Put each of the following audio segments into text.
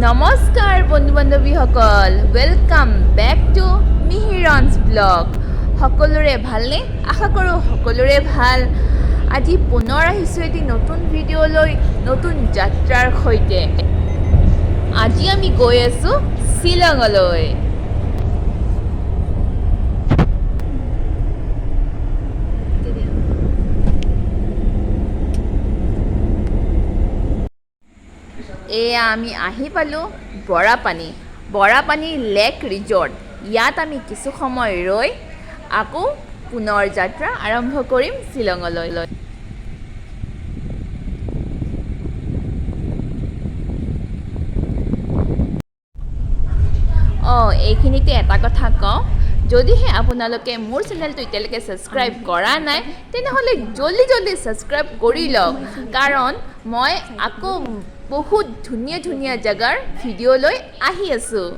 নমস্কাৰ বন্ধু বান্ধৱীসকল, welcome back to মিহিৰনছ blog. সকলোৰে ভালনে? আশা কৰোঁ সকলোৰে ভাল। আজি পুনৰ আহিছোঁ এটি নতুন ভিডিঅ' লৈ, নতুন যাত্ৰাৰ সৈতে। আজি আমি গৈ আছোঁ শ্বিলঙলৈ। এয়া আমি আহি পালোঁ বৰাপানী লেক ৰিজৰ্ট। ইয়াত আমি কিছু সময় ৰৈ আকৌ পুনৰ যাত্ৰা আৰম্ভ কৰিম শ্বিলঙলৈ। এইখিনিতে এটা কথা কওঁ, যদিহে আপোনালোকে মোৰ চেনেলটো এতিয়ালৈকে ছাবস্ক্ৰাইব কৰা নাই, তেনেহ'লে জল্দি ছাবস্ক্ৰাইব কৰি লওক, কাৰণ মই আকৌ বহুত ধুনীয়া জেগাৰ ভিডিঅ' লৈ আহি আছোঁ।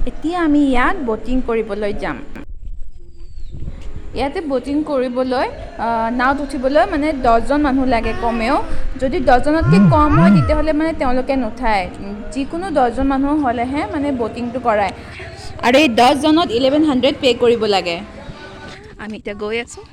এতিয়া আমি ইয়াত ব'টিং কৰিবলৈ যাম। ইয়াতে ব'টিং কৰিবলৈ নাওত উঠিবলৈ 10জন মানুহ লাগে কমেও। যদি 10জনতকৈ কম হয় তেতিয়াহ'লে তেওঁলোকে নুঠায়। যিকোনো 10জন মানুহ হ'লেহে ব'টিংটো কৰায়, আৰু এই 10জনত 1100 পে' কৰিব লাগে। আমি এতিয়া গৈ আছোঁ।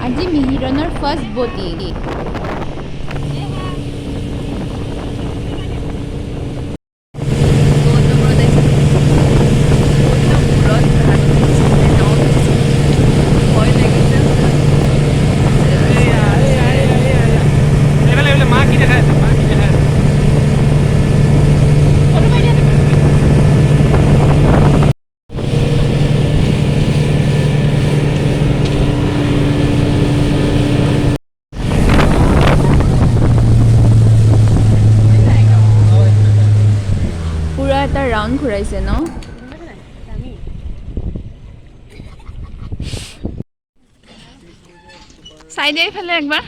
আজি মিহিৰনৰ ফাৰ্ষ্ট ব'টিং। ৰাউণ্ড ঘূৰাইছে ন চাই দিয়া ইফালে একবাৰ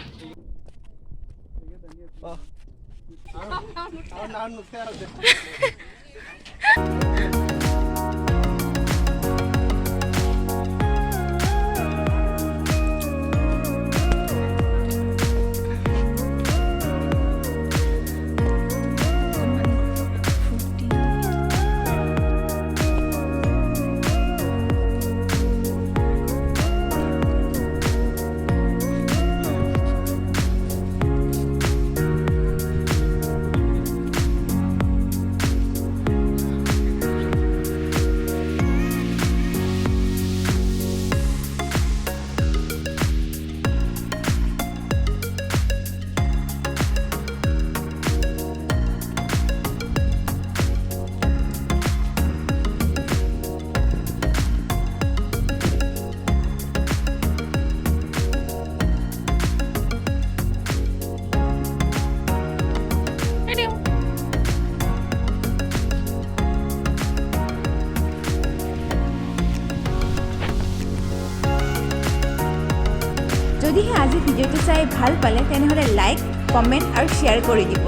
যদিহে আজি ভিডিঅ'টো চাই ভাল পালে তেনেহ'লে লাইক কমেণ্ট আৰু শ্বেয়াৰ কৰি দিব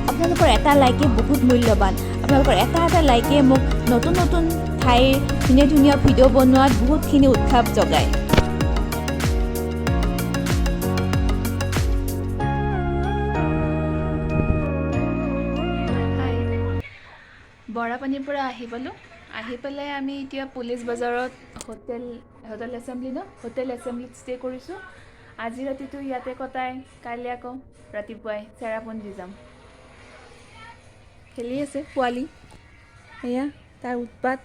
আপোনালোকৰ এটা লাইকে বহুত মূল্যৱান আপোনালোকৰ এটা লাইকে মোক নতুন নতুন ঠাইৰ ধুনীয়া ধুনীয়া ভিডিঅ' বনোৱাত বহুতখিনি উৎসাহ জগায় বৰাপানীৰ পৰা আহি পালোঁ আহি পেলাই আমি এতিয়া পুলিচ বজাৰত হোটেল এছেম্বলি হোটেল এছেম্বলিত ষ্টে কৰিছোঁ আজি ৰাতিটো ইয়াতে কটাই কাইলৈ আকৌ ৰাতিপুৱাই চেৰাপুঞ্জী যাম খেলি আছে পোৱালি এয়া তাৰ উৎপাত